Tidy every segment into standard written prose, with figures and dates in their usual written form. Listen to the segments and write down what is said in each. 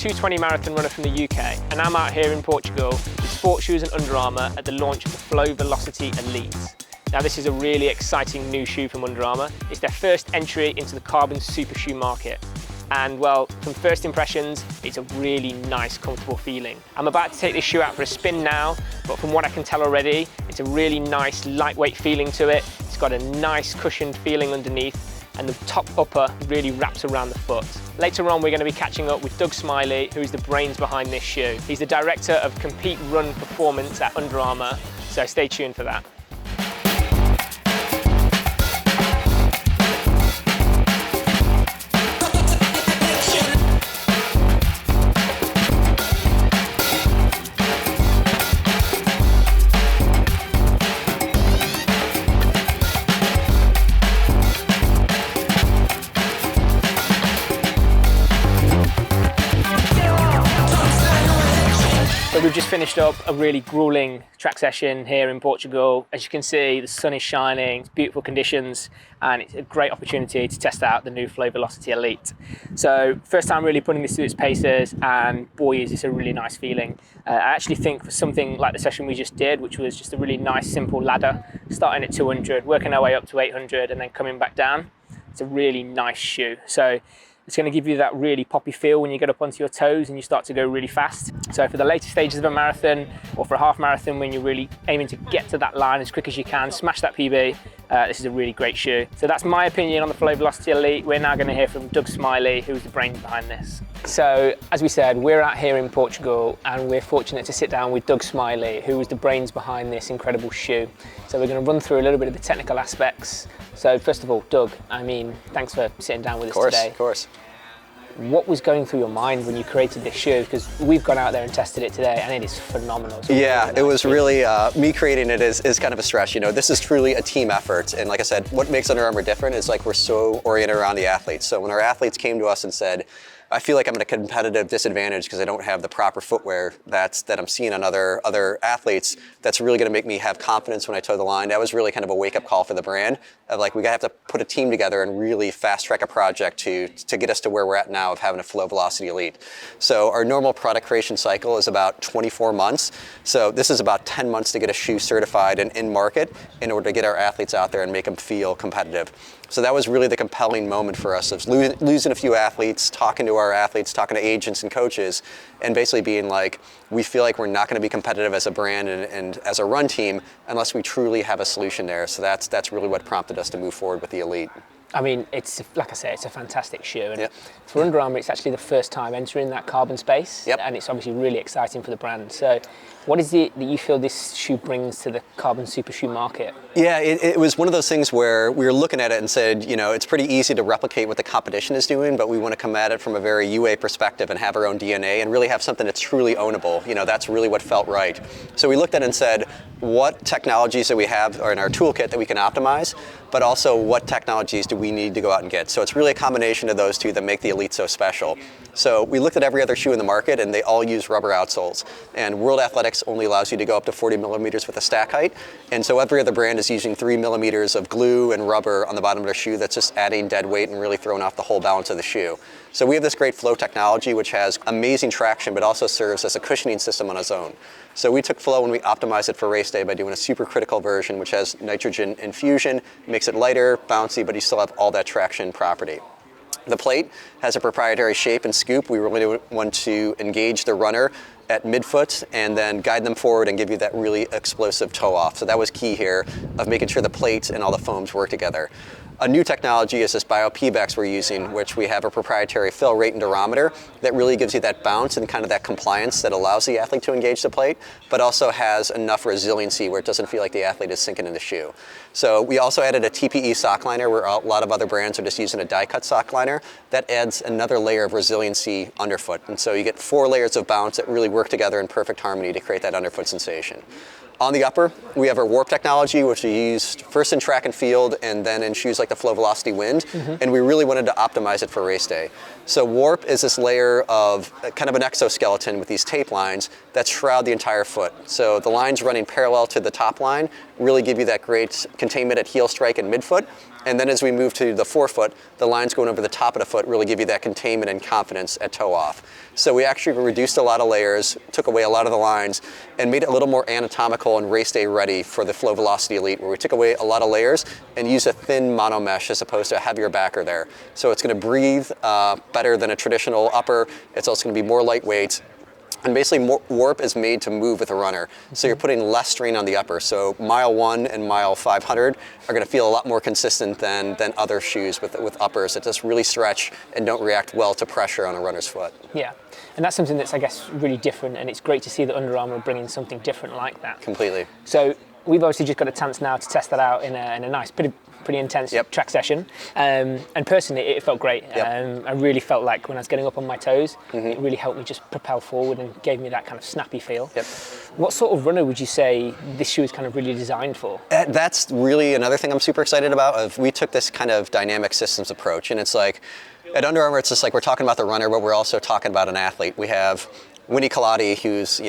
220 marathon runner from the UK, and I'm out here in Portugal with Sports Shoes and Under Armour at the launch of the Flow Velociti Elite. Now this is a really exciting new shoe from Under Armour. It's their first entry into the carbon super shoe market. And well, from first impressions, it's a really nice, comfortable feeling. I'm about to take this shoe out for a spin now, but from what I can tell already, it's a really nice, lightweight feeling to it. It's got a nice cushioned feeling underneath, and the top upper really wraps around the foot. Later on, we're going to be catching up with Doug Smiley, who is the brains behind this shoe. He's the director of Compete Run Performance at Under Armour, so stay tuned for that. So we've just finished up a really grueling track session here in Portugal. As you can see, the sun is shining, it's beautiful conditions, and it's a great opportunity to test out the new Flow Velociti Elite. So first time really putting this through its paces, and boy, is this a really nice feeling. I actually think for something like the session we just did, which was just a really nice, simple ladder, starting at 200, working our way up to 800, and then coming back down, it's a really nice shoe. So it's going to give you that really poppy feel when you get up onto your toes and you start to go really fast. So for the later stages of a marathon or for a half marathon, when you're really aiming to get to that line as quick as you can, smash that PB, this is a really great shoe. So that's my opinion on the Flow Velociti Elite. We're now going to hear from Doug Smiley, who's the brains behind this. So as we said, we're out here in Portugal and we're fortunate to sit down with Doug Smiley, who was the brains behind this incredible shoe. So we're going to run through a little bit of the technical aspects. So first of all, Doug, I mean, thanks for sitting down with us today. Of course. What was going through your mind when you created this shoe? Because we've gone out there and tested it today, and it is phenomenal. Yeah, it was really, me creating it is kind of a stretch. You know, this is truly a team effort. And like I said, what makes Under Armour different is like we're so oriented around the athletes. So when our athletes came to us and said, I feel like I'm at a competitive disadvantage because I don't have the proper footwear that I'm seeing on other athletes, that's really going to make me have confidence when I toe the line. That was really kind of a wake-up call for the brand of like, we have to put a team together and really fast-track a project to get us to where we're at now of having a Flow Velociti Elite. So our normal product creation cycle is about 24 months. So this is about 10 months to get a shoe certified and in market in order to get our athletes out there and make them feel competitive. So that was really the compelling moment for us of losing a few athletes, talking to our athletes, talking to agents and coaches, and basically being like, we feel like we're not going to be competitive as a brand and as a run team unless we truly have a solution there. So that's really what prompted us to move forward with the Elite. I mean, it's like I say, it's a fantastic shoe, and for Under Armour, it's actually the first time entering that carbon space, and it's obviously really exciting for the brand. So, what is it that you feel this shoe brings to the carbon super shoe market? Yeah, it was one of those things where we were looking at it and said, you know, it's pretty easy to replicate what the competition is doing, but we want to come at it from a very UA perspective and have our own DNA and really have something that's truly ownable. You know, that's really what felt right. So we looked at it and said, what technologies that we have are in our toolkit that we can optimize, but also what technologies do we need to go out and get. So it's really a combination of those two that make the Elite so special. So we looked at every other shoe in the market and they all use rubber outsoles. And World Athletics only allows you to go up to 40 millimeters with a stack height. And so every other brand is using 3 millimeters of glue and rubber on the bottom of their shoe that's just adding dead weight and really throwing off the whole balance of the shoe. So we have this great Flow technology which has amazing traction but also serves as a cushioning system on its own. So we took Flow and we optimized it for race day by doing a supercritical version which has nitrogen infusion, makes it lighter, bouncy, but you still have all that traction property. The plate has a proprietary shape and scoop. We really want to engage the runner at midfoot and then guide them forward and give you that really explosive toe off. So that was key here of making sure the plate and all the foams work together. A new technology is this BioPBX we're using, which we have a proprietary fill rate and durometer that really gives you that bounce and kind of that compliance that allows the athlete to engage the plate, but also has enough resiliency where it doesn't feel like the athlete is sinking in the shoe. So we also added a TPE sock liner where a lot of other brands are just using a die cut sock liner. That adds another layer of resiliency underfoot. And so you get 4 layers of bounce that really work together in perfect harmony to create that underfoot sensation. On the upper, we have our Warp technology, which we used first in track and field and then in shoes like the Flow Velociti Wind, and we really wanted to optimize it for race day. So Warp is this layer of kind of an exoskeleton with these tape lines that shroud the entire foot. So the line's running parallel to the top line, really give you that great containment at heel strike and midfoot. And then as we move to the forefoot, the lines going over the top of the foot really give you that containment and confidence at toe off. So we actually reduced a lot of layers, took away a lot of the lines, and made it a little more anatomical and race day ready for the Flow Velociti Elite, where we took away a lot of layers and used a thin mono mesh as opposed to a heavier backer there. So it's going to breathe better than a traditional upper. It's also going to be more lightweight. And basically, warp is made to move with a runner. So you're putting less strain on the upper. So mile 1 and mile 500 are going to feel a lot more consistent than other shoes with uppers that just really stretch and don't react well to pressure on a runner's foot. Yeah, and that's something that's, I guess, really different, and it's great to see that Under Armour are bringing something different like that. Completely. So we've obviously just got a chance now to test that out in a nice, pretty intense track session, and personally it felt great. I really felt like when I was getting up on my toes, it really helped me just propel forward and gave me that kind of snappy feel. What sort of runner would you say this shoe is kind of really designed for? That's really another thing I'm super excited about. We took this kind of dynamic systems approach, and it's like at Under Armour, it's just like we're talking about the runner, but we're also talking about an athlete. We have Winnie Colati, who's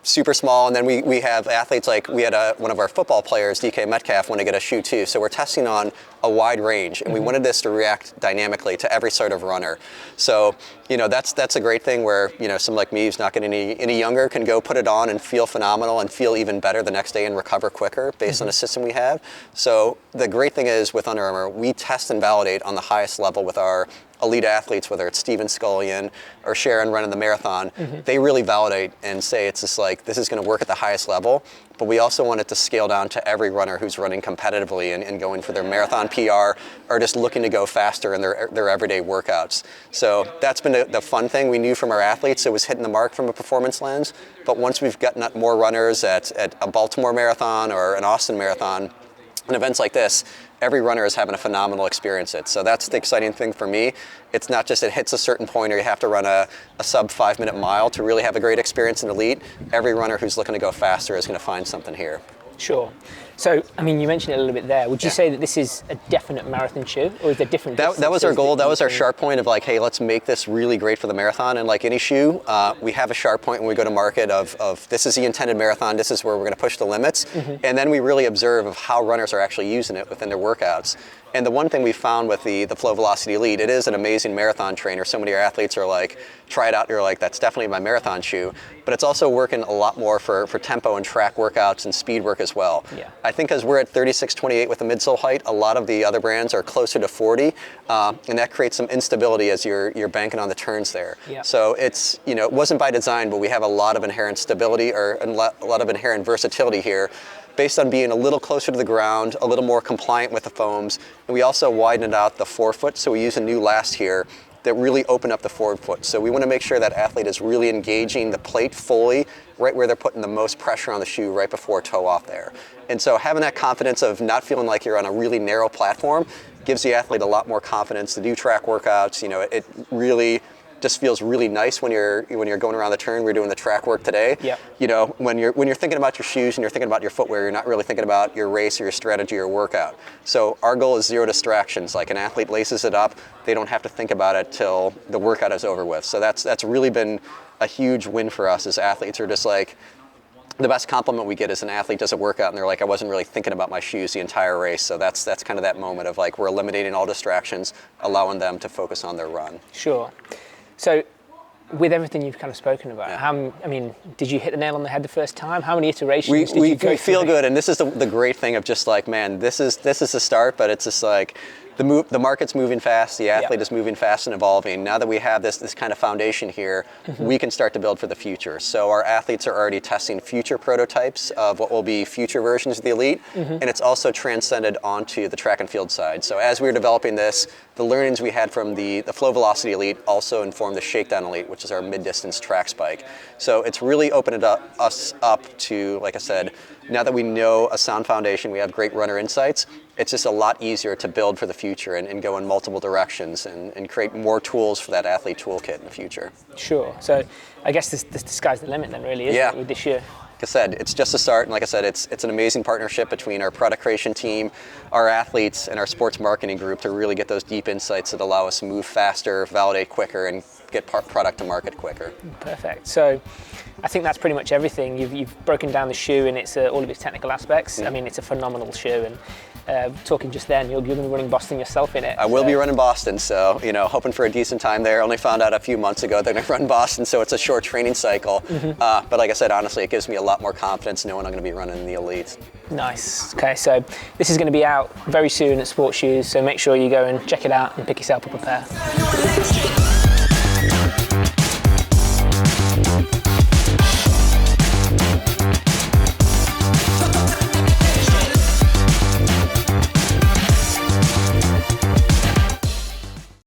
super small, and then we have athletes like we had one of our football players, DK Metcalf, want to get a shoe too. So we're testing on a wide range, and we wanted this to react dynamically to every sort of runner. So that's a great thing where someone like me who's not getting any younger can go put it on and feel phenomenal and feel even better the next day and recover quicker based on the system we have. So the great thing is with Under Armour, we test and validate on the highest level with our elite athletes, whether it's Steven Scullion or Sharon running the marathon. They really validate and say it's just like this is going to work at the highest level, but we also want it to scale down to every runner who's running competitively and going for their marathon PR or just looking to go faster in their everyday workouts. So that's been the fun thing. We knew from our athletes it was hitting the mark from a performance lens, but once we've gotten more runners at a Baltimore Marathon or an Austin Marathon, and events like this, every runner is having a phenomenal experience. So that's the exciting thing for me. It's not just it hits a certain point or you have to run a sub 5-minute mile to really have a great experience in Elite. Every runner who's looking to go faster is going to find something here. Sure. So, I mean, you mentioned it a little bit there. Would you say that this is a definite marathon shoe, or is there different distances? That was our goal. That was our sharp point of like, hey, let's make this really great for the marathon. And like any shoe, we have a sharp point when we go to market of this is the intended marathon, this is where we're going to push the limits. And then we really observe of how runners are actually using it within their workouts. And the one thing we found with the Flow Velociti Elite, it is an amazing marathon trainer. So many of our athletes are like, try it out, and you're like, that's definitely my marathon shoe. But it's also working a lot more for tempo and track workouts and speed work as well. I think as we're at 36.28 with the midsole height, a lot of the other brands are closer to 40, and that creates some instability as you're banking on the turns there. So it's, it wasn't by design, but we have a lot of inherent stability or a lot of inherent versatility here, based on being a little closer to the ground, a little more compliant with the foams. And we also widened out the forefoot, so we use a new last here that really open up the forward foot. So we want to make sure that athlete is really engaging the plate fully, right where they're putting the most pressure on the shoe right before toe off there. And so having that confidence of not feeling like you're on a really narrow platform gives the athlete a lot more confidence to do track workouts. It really just feels really nice when you're going around the turn. We're doing the track work today. When you're thinking about your shoes and you're thinking about your footwear, you're not really thinking about your race or your strategy or workout. So our goal is zero distractions. Like an athlete laces it up, they don't have to think about it till the workout is over with. So that's really been a huge win for us as athletes. Are just like, the best compliment we get is an athlete does a workout and they're like, I wasn't really thinking about my shoes the entire race. So that's kind of that moment of like, we're eliminating all distractions, allowing them to focus on their run. Sure. So with everything you've kind of spoken about, did you hit the nail on the head the first time? How many iterations did you go through? We feel good, and this is the great thing of just like, man, this is the start, but it's just like, the market's moving fast, the athlete is moving fast and evolving. Now that we have this kind of foundation here, we can start to build for the future. So our athletes are already testing future prototypes of what will be future versions of the Elite, and it's also transcended onto the track and field side. So as we were developing this, the learnings we had from the Flow Velociti Elite also informed the Shakedown Elite, which is our mid-distance track spike. So it's really opened us up to, like I said, now that we know a sound foundation, we have great runner insights, it's just a lot easier to build for the future and go in multiple directions and create more tools for that athlete toolkit in the future. Sky's the sky's the limit then, really, isn't it, with this year? Like I said, it's just a start, and like I said, it's an amazing partnership between our product creation team, our athletes, and our sports marketing group to really get those deep insights that allow us to move faster, validate quicker, and get product to market quicker. Perfect. So I think that's pretty much everything. You've broken down the shoe and it's all of its technical aspects. I mean, it's a phenomenal shoe, and talking just then, you're going to be running Boston yourself in it. I will be running Boston, so hoping for a decent time there. Only found out a few months ago they're going to run Boston, so it's a short training cycle. But like I said, honestly, it gives me a lot more confidence knowing I'm going to be running the Elite. Nice. Okay, so this is going to be out very soon at Sports Shoes, so make sure you go and check it out and pick yourself up a pair.